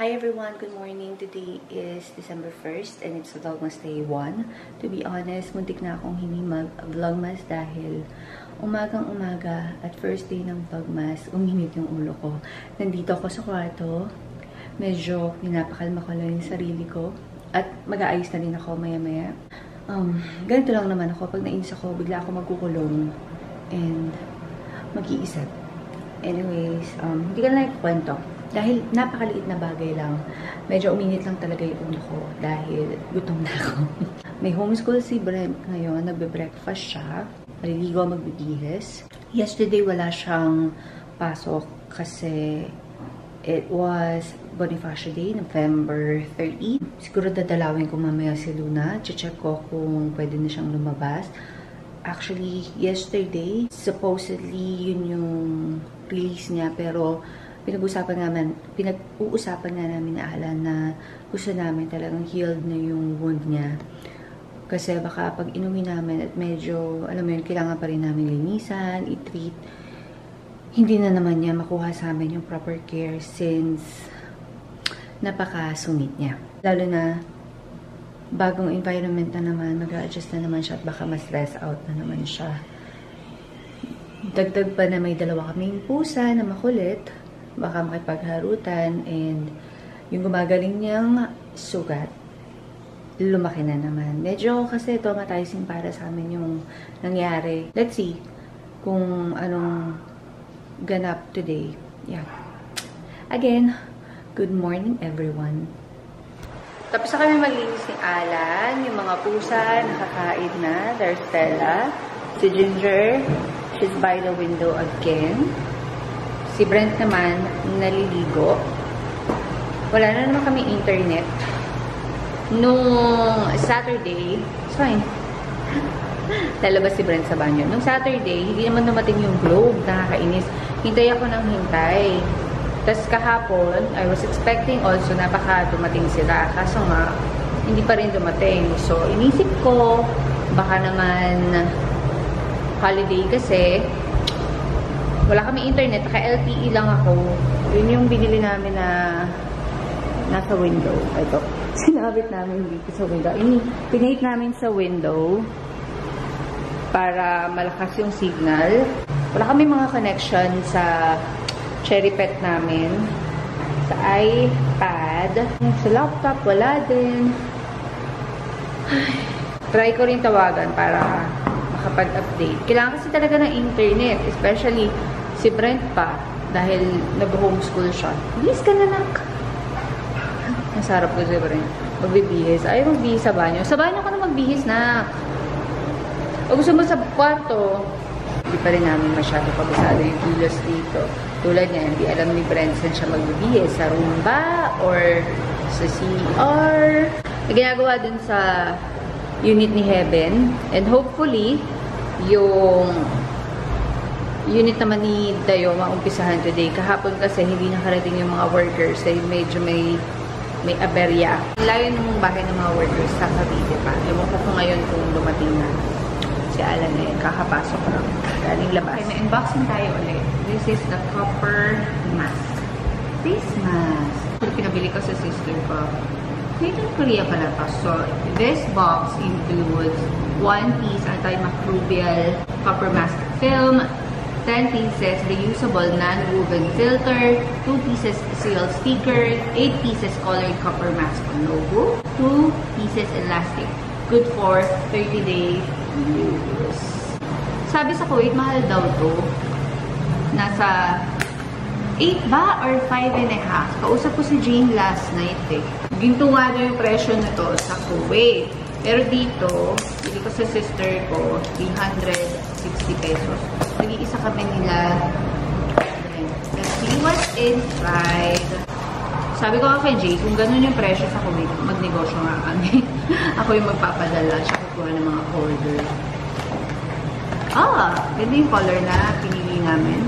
Hi everyone, good morning. Today is December 1st and it's Vlogmas Day 1. To be honest, muntik na akong hindi mag-vlogmas dahil umagang-umaga at first day ng vlogmas, uminit yung ulo ko. Nandito ako sa kwarto, medyo pinapakalma ko lang yung sarili ko at mag-aayos na din ako maya-maya. Ganito lang naman ako, pag nainis ako, bigla ako magkukulong and mag-iisip. Anyways, hindi ka na nagkwento. Dahil napakaliit na bagay lang, medyo uminit lang talaga yung ulo ko dahil gutom na ako. May homeschool si Brent ngayon, nagbe-breakfast siya, maliligo, magbibihis. Yesterday wala siyang pasok kasi it was Bonifacio Day, November 30. Siguro dadalawin ko mamaya si Luna, check ko kung pwede na siyang lumabas. Actually, yesterday, supposedly yun yung release niya, pero pinag-uusapan nga namin na Alan na gusto namin talagang healed na yung wound niya. Kasi baka pag inuwi namin at medyo, alam mo yun, kailangan pa rin namin linisan, i-treat. Hindi na naman niya makuha sa amin yung proper care since napakasungit niya. Lalo na bagong environment na naman, mag-a-adjust na naman siya at baka ma-stress out na naman siya. Dagdag pa na may dalawa kaming pusa na makulit. Baka makipagharutan and yung gumagaling niyang sugat, lumaki na naman. Medyo kasi traumatizing para sa amin yung nangyari. Let's see kung anong ganap today. Yeah. Again, good morning everyone. Tapos na kami maglinis ni Alan. Yung mga pusa, nakakain na. There's Stella. Si Ginger, she's by the window again. Si Brent naman, naliligo. Wala na naman kami internet. Nung Saturday, it's fine. Lalabas si Brent sa banyo. Nung Saturday, hindi naman dumating yung globe. Nakakainis. Hintay ako ng hintay. Tapos kahapon, I was expecting also na baka dumating sila. Kaso nga, hindi pa rin dumating. So, inisip ko, baka naman holiday kasi, wala kami internet, naka-LTE lang ako. Yun yung binili namin na nasa window. Ito. Sinabit namin dito sa window. Pinahit namin sa window para malakas yung signal. Wala kami mga connection sa Cherry Pet namin. Sa iPad. Sa laptop, wala din. Try ko rin tawagan para makapag-update. Kailangan kasi talaga ng internet, especially si Brent pa, dahil nag-homeschool siya. Bilis ka na, nak! Nasarap ko si Brent. Magbibihis. Ayaw magbihis sa banyo. Sa banyo ka na magbihis, nak! O gusto mo sa kwarto, hindi pa rin namin masyado pabasado yung kilos dito. Tulad niya, hindi alam ni Brent saan siya magbibihis. Sa room ba? Or sa CR? Ginagawa dun sa unit ni Heaven. And hopefully, yung unit naman ni Dayo maumpisahan today. Kahapon kasi hindi nakarating yung mga workers. Medyo may aberya. Layo ng bahay ng mga workers sa Cavite pa. Ewan ko kung ngayon kung dumating na. Si Alan na yun. Kakapasok lang. Galing labas. Okay, may unboxing tayo ulit. This is the copper mask. Face mask. Ito pinabili ko sa sister ko. Made in Korea pala to. So, this box includes 1 piece antimicrobial copper mask film, 10 pieces reusable non-woven filter, 2 pieces seal sticker, 8 pieces colored copper mask logo, 2 pieces elastic. Good for 30-day use. Sabi sa Kuwait, mahal daw to. Nasa 8 ba or 5.5? Kausap ko si Jane last night eh. Ginto nga daw yung presyo nito sa Kuwait. Pero dito, bili ko sa sister ko, 360 pesos. Nag-iisa kami nila. Let's see what's inside. Sabi ko kay Jay, kung ganun yung presyo sa Kuwait, magnegosyo nga kami. Ako yung magpapadala, siya kukuha ng mga order. Ganda yung color na pinili namin.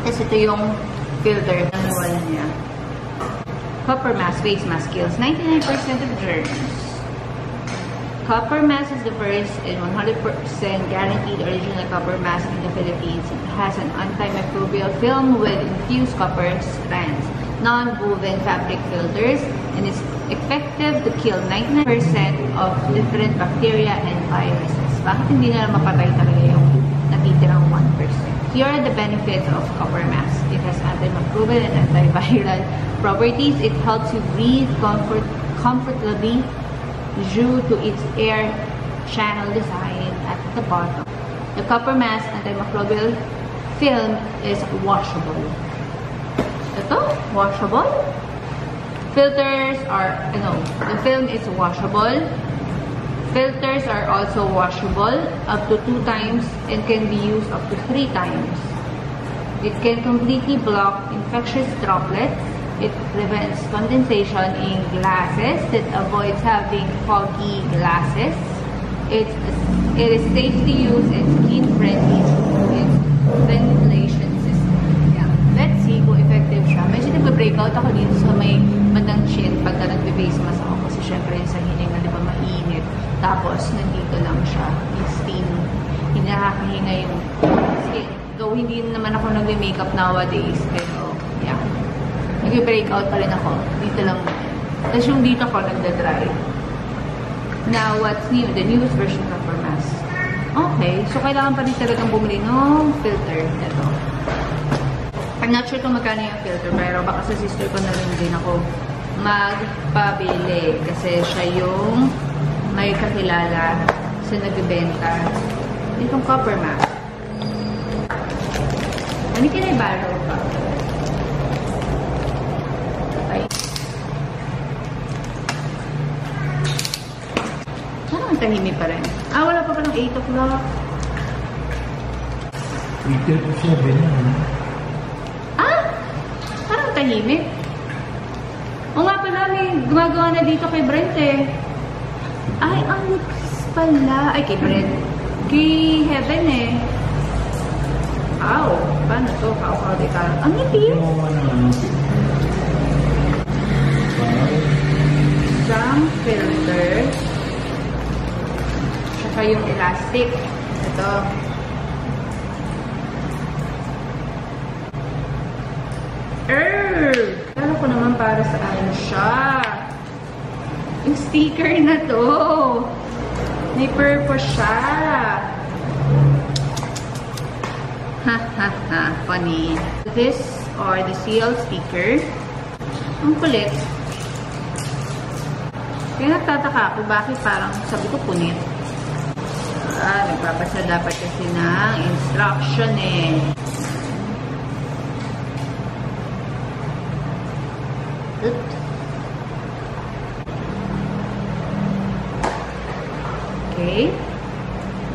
Tapos ito yung filter na nawala niya. Copper mask, face mask kills 99% of germs. Copper mask is the first and 100% guaranteed original copper mask in the Philippines. It has an antimicrobial film with infused copper strands. non-woven fabric filters, and it's effective to kill 99% of different bacteria and viruses. Bakit hindi na mapatay talaga yung natitirang 1%? Here are the benefits of copper mask. It has antimicrobial and antiviral properties. It helps you breathe comfortably due to its air channel design at the bottom. The copper mask antimicrobial film is washable. Ito, washable. Filters are, the film is washable. Filters are also washable up to 2 times and can be used up to 3 times. It can completely block infectious droplets. It prevents condensation in glasses. It avoids having foggy glasses. It is safe to use and skin-friendly through its ventilation system. Yeah. Let's see kung effective siya. Medyo nagbe-breakout ako dito sa may bandang chin pagka nagbe-face mask ako kasi syempre sa hininga, di ba, mainit. Tapos, nandito lang siya. Yung steam. Hindi nakakahinga yung skin. Though, hindi naman ako nagbe-makeup nowadays. Pero, yeah. Nagbe-breakout pa rin ako. Dito lang. Tapos yung dito ko nagda-dry. Now, what's new? The newest version of our mask. Okay. So, kailangan pa rin talagang bumili ng filter. Ito. I'm not sure kung magkano yung filter. Pero baka sa sister ko na rin din ako magpabili. Kasi siya yung may kakilala sa nagbibenta itong copper mask. Ano kinay-barrel pa? Okay. Parang tahimik pa rin. Wala pa palang 8 o'clock. 8 to 7 na. Parang tahimik. O nga pala, may gumagawa na dito kay Brent eh. Ay, ang lips pala. Ay, kay Brent. Kay Heaven eh. Ow. Paano to? Kao-kao di ka. Ang lips. Some filter. Saka yung elastic. Ito. Kala ko naman para sa ano siya. Yung sticker na to. May purpose siya. Ha ha ha. Funny. This or the CL sticker. Ang kulit. Kaya nagtataka ako bakit parang sabi ko punit. Nagpapasa dapat kasi ng instruction eh. Oops. Okay.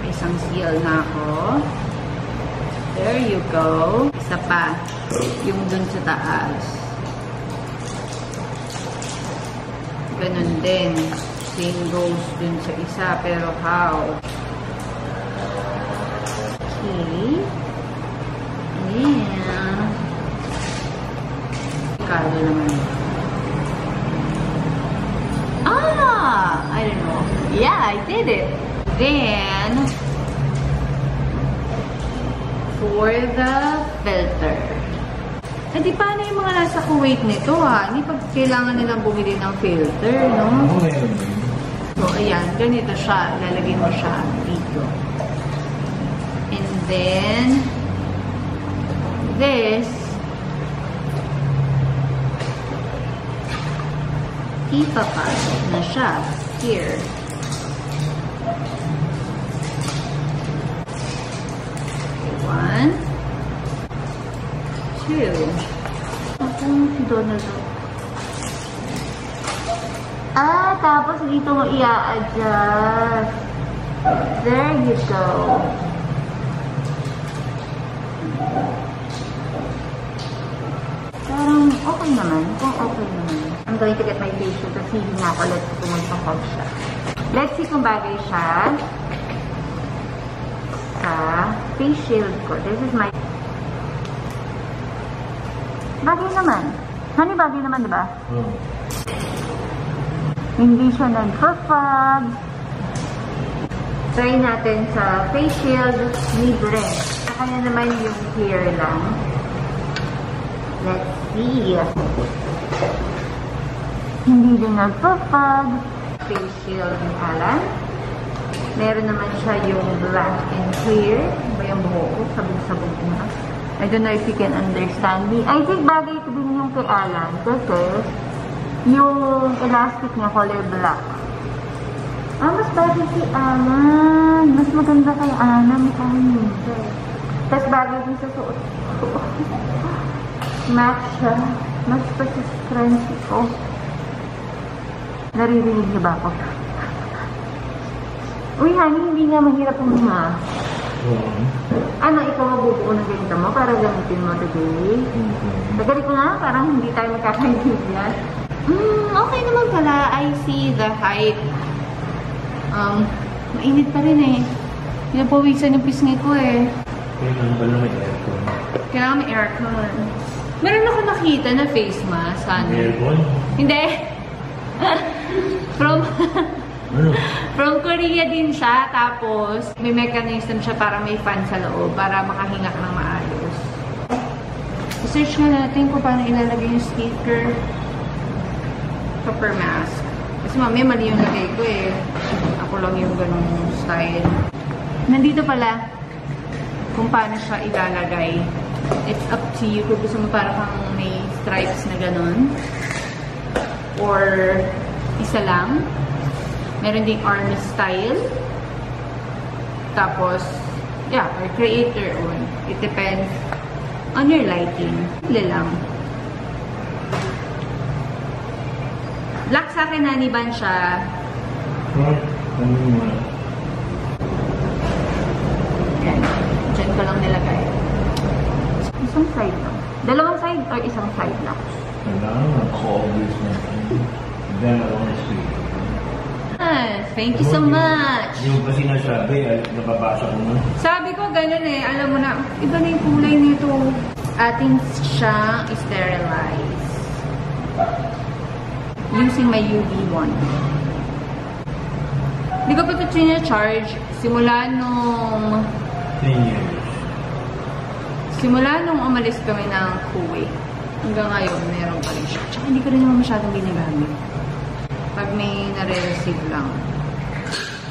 May isang seal na ako. There you go. Isa pa. Yung dun sa taas. Ganun din. Same goes dun sa isa. Pero how? Okay. Yeah. Kalo naman. I don't know. Yeah, I did it. Then, for the filter. Eh, di paano yung mga nasa Kuwait nito, ha? Hindi pa kailangan nilang bumili ng filter, no? So, ayan. Ganito siya. Lalagay mo siya dito. And then, this, ipapasok na siya here. One, two. Si Donald. Tapos dito mo i-adjust. There you go. Parang okay naman. Kung okay naman. I'm going to get my facial kasi hindi nga ako let's see kung pang siya. Let's see kung bagay siya sa face shield ko. This is my... Bagay naman. Honey, bagay naman, diba? Hindi siya nag-fog. Try natin sa face shield ni Brent. Kaya naman yung hair lang. Let's see. Hindi din nagpapag. Face shield ni Alan. Meron naman siya yung black and clear. Ba yung buhok ko? Sabog-sabog na. I don't know if you can understand me. I think bagay ito din yung kay Alan. Kasi yung elastic niya color black. Mas bagay si Alan. Mas maganda kay Alan. Hindi. Tapos bagay din sa suot ko. Match siya. Mas pa sa scrunchie ko. Naririnig niyo ba ako? Uy, honey, hindi nga mahirap huminga. Ano, ikaw mabubuo ng ganito mo para gamitin mo today? Tagali ko nga, parang hindi tayo magkakaintindihan. Okay naman pala. I see the height. Mainit pa rin eh. Pinapawisan yung pisngi ko eh. Kailangan ba naman aircon? Kailangan may aircon. Meron ako nakita na face mask. Aircon? Hindi. Ano? From Korea din siya. Tapos, may mechanism siya para may fan sa loob. Para makahinga ka ng maayos. I-search nga natin kung paano ilalagay yung sticker. Proper mask. Kasi mamaya mali yung lagay ko eh. Ako lang yung ganung style. Nandito pala kung paano siya ilalagay. It's up to you kung gusto mo para kang may stripes na ganun. Or isa lang. Meron ding army style. Tapos, yeah, or create your own. It depends on your lighting. Hindi lang. Black sa akin, naniban siya. Yan. Diyan ko lang nilagay. Isang side lang. Dalawang side or isang side lang? Ako-obvious na. Then, I want to speak. Thank you so much. Yung kasi nasabi, nakabasa ko na. Sabi ko, ganun eh. Alam mo na, iba na yung kulay nito. Atin siyang sterilize. Using my UV wand. Hindi ko pa ito charge simula nung... 10 years. Simula nung umalis kami ng Kuwait. Hanggang ngayon, meron pa rin siya. Tsaka hindi ko rin naman masyadong ginagamit. Pag may nare-receive lang.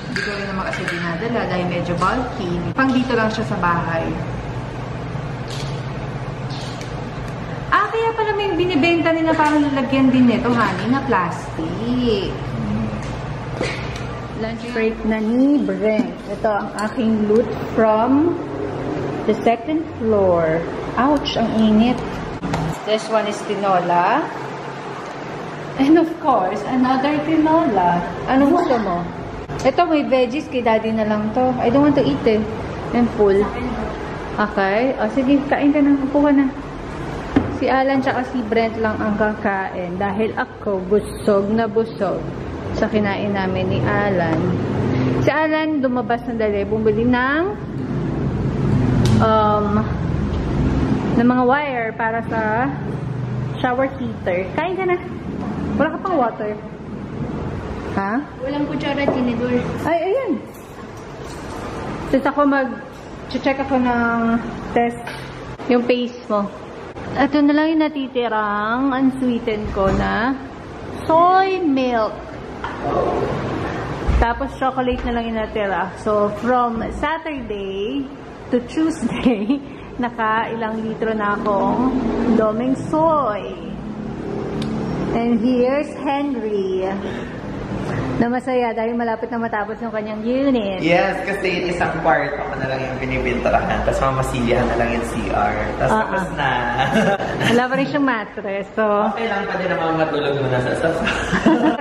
Hindi ko rin naman kasi dinadala dahil medyo bulky. Pang dito lang siya sa bahay. Kaya pala may binibenta nila parang lalagyan din nito, honey, na plastic. Lunch break na ni Brent. Ito ang aking loot from the second floor. Ouch, ang init. This one is tinola. And of course, another tinola. Ano gusto mo? Ito, may veggies. Kay daddy na lang to. I don't want to eat eh. I'm full. Okay. O, sige, kain ka na. Upo ka na. Si Alan tsaka si Brent lang ang kakain. Dahil ako, busog na busog sa kinain namin ni Alan. Si Alan, lumabas ng dali. Bumili ng mga wire para sa shower heater. Kain ka na. Wala ka pang water. Ha? Walang kutsara, tinidor. Ay, ayan. Tapos ako check ako ng test yung paste mo. Ito na lang yung natitirang unsweetened ko na soy milk. Tapos chocolate na lang yung natira. So, from Saturday to Tuesday, naka-ilang litro na akong doming soy. And here's Henry na masaya dahil malapit na matapos yung kanyang unit. Yes, kasi isang kwarto ko na lang yung binibintarahan. Tapos mamasilihan na lang yung CR. Tapos tapos na. Wala pa rin siyang mattress. So, okay lang pa din naman matulog mo na sa sofa.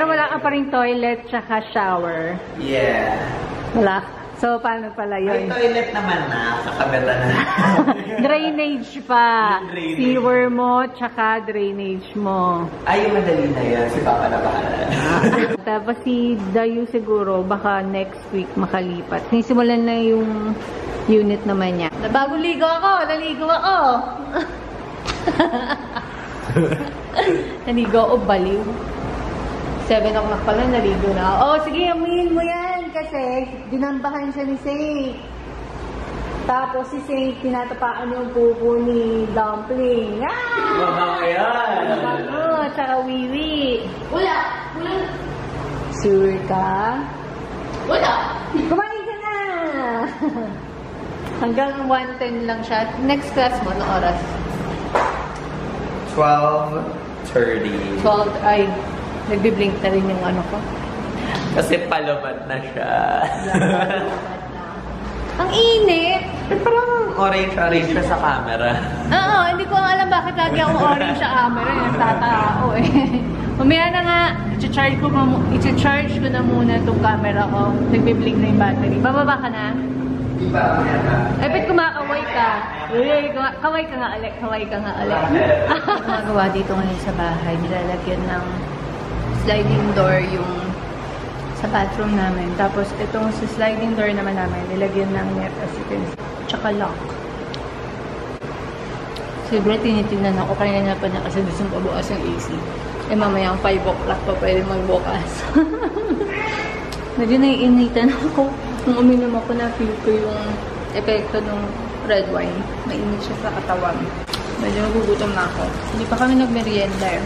pero wala ka pa rin toilet tsaka shower. Yeah. Wala. So, paano pala May yun? toilet naman na. Kakabetan na. Drainage pa. Drainage. Sewer mo, tsaka drainage mo. Ay, madali na yan. Si Papa na bahala. Tapos si Dayu siguro, baka next week makalipat. Sinisimulan na yung unit naman niya. Bago ligo ako! Naligo ako! Naligo ako, baliw. 7 o'clock pala, naligo na ako. Oh, sige, amuyin mo yan kasi dinambahan siya ni Say. Tapos si Saint, tinatapaan yung pupo ni Dumpling. Wow, yan! Oo, tsaka Wiwi. Wala. Wala. Sure ka? Wala. Kumain ka na! Hanggang 1:10 lang siya. Next class mo, anong oras? 12:30. 12, ay, nagbiblink na rin yung ano ko. Kasi palabad na siya. Ang init! Parang orange siya sa camera. Oo, hindi ko alam bakit lagi akong orange sa camera. Nagtatao eh. Mamaya na nga, i-charge ko na muna itong camera ko. Nagbiblink na yung battery. Bababa ka na? Ay, ba't kumakaway ka? Kaway ka nga ulit. Kaway ka nga ulit. Gumagawa dito ngayon sa bahay. Nilalagyan ng sliding door yung sa bathroom namin. Tapos, itong sa sliding door naman namin, nilagyan ng net as you can see. Tsaka lock. Siyempre, tinitingnan ako. Kaya na pa na kasi gusto pabukas yung AC. Eh, mamaya ang 5 o'clock pa pwede magbukas. Medyo naiinitan ako. Nung uminom ako na feel ko yung epekto ng red wine. Mainit siya sa katawan. Medyo nagugutom na ako. Hindi pa kami nagmerienda.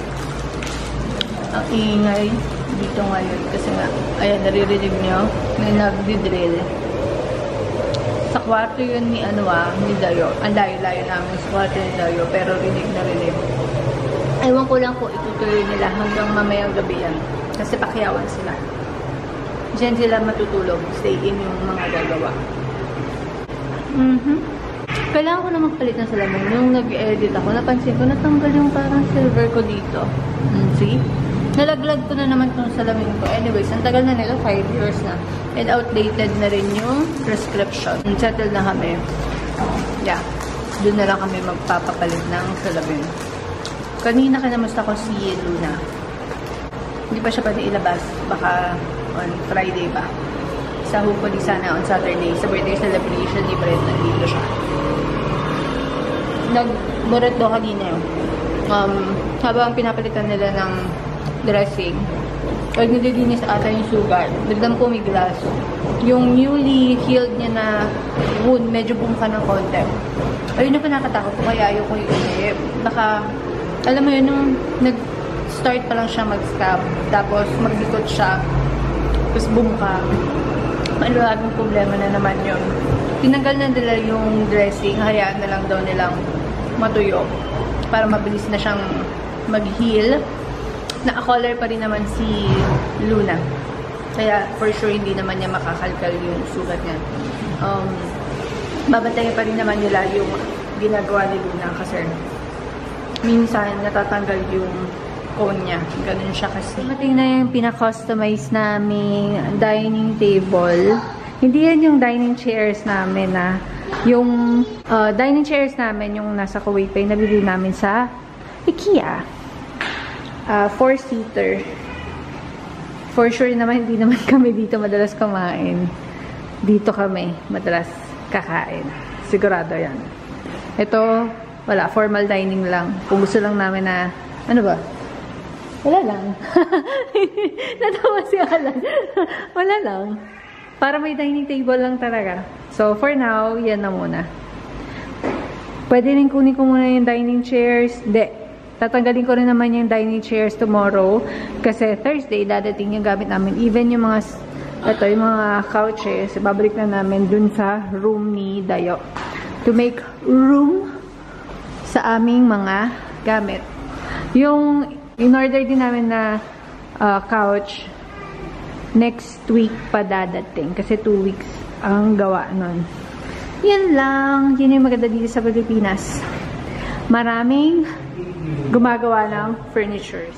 Ang ingay dito ngayon. Kasi nga, ayan, naririnig nyo, may nagdidrill. Sa kwarto yun ni Dayo. Ang layo-layo namin sa kwarto ni Dayo, pero rinig na rinig. Ewan ko lang kung itutuloy nila hanggang mamayang gabi yan. Kasi pakyawan sila. Diyan sila matutulog. Stay in yung mga gagawa. Kailangan ko na magpalit ng salamin. Nung nag-edit ako, napansin ko, natanggal yung parang silver ko dito. See? Nalaglag ko na naman itong salamin ko. Anyways, ang tagal na nila, 5 years na. And outdated na rin yung prescription. Settled na kami. Yeah. Doon na lang kami magpapapalit ng salamin. Kanina kinamusta ko si Luna. Hindi pa siya pwede ilabas. Baka on Friday pa. Sa hopefully sana on Saturday. Sa birthday celebration ni Brett, nandito siya. Nagburat daw kanina yun. Habang pinapalitan nila ng dressing, pag nililinis ata yung sugat, biglang pumiglas. Yung newly healed niya na wound, medyo bumka ng konti. Ayun na pa nakatakot ko, kaya ayaw ko yung baka, alam mo yun, nung nag-start pa lang siya mag-scab, tapos maglikot siya, tapos bumka. Maraming problema na naman yun. Tinanggal na nila yung dressing, hayaan na lang daw nilang matuyo para mabilis na siyang mag-heal. Naka-collar pa rin naman si Luna. Kaya, for sure, hindi naman niya makakalkal yung sugat niya. Babantayan pa rin naman nila yung ginagawa ni Luna kasi minsan natatanggal yung cone niya. Ganun siya kasi. Mating na yung pina-customize naming dining table. Hindi yan yung dining chairs namin na yung dining chairs namin yung nasa Kuwait pa yung nabili namin sa IKEA. 4-seater. For sure naman, hindi naman kami dito madalas kumain. Dito kami madalas kakain. Sigurado yan. Ito, wala. Formal dining lang. Kung gusto lang namin na, ano ba? Wala lang. Natawa si Alan. Wala lang. Para may dining table lang talaga. So, for now, yan na muna. Pwede rin kunin ko muna yung dining chairs. Tatanggalin ko rin naman yung dining chairs tomorrow. Kasi Thursday, dadating yung gamit namin. Even yung mga, yung mga couches, babalik na namin dun sa room ni Dayo. To make room sa aming mga gamit. Yung in-order din namin na couch, next week pa dadating. Kasi 2 weeks ang gawa nun. Yan lang. Yun yung maganda dito sa Pilipinas. Maraming gumagawa ng furnitures.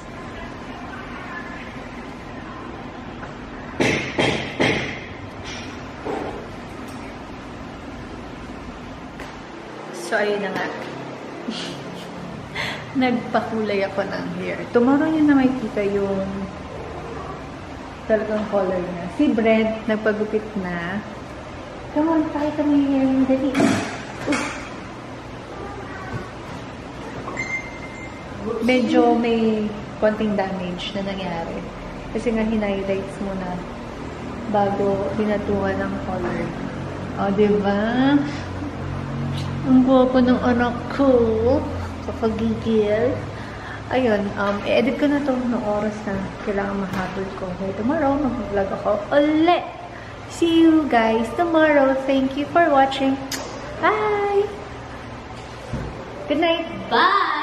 So, ayun na nga. Nagpakulay ako ng hair. Tomorrow yun na makikita yung talagang color niya. Si Brent, nagpagupit na. Come on, pakita mo yung hair mo. Dali. Medyo may konting damage na nangyari. Kasi nga hinighlights muna bago binatungan ng color. O, diba? Ang gwapo ng anak ko. Kakagigil. Ayun, i-edit ko na to ng oras na kailangan mahabol ko. Okay, tomorrow, mag-vlog ako ulit. See you guys tomorrow. Thank you for watching. Bye! Good night! Bye!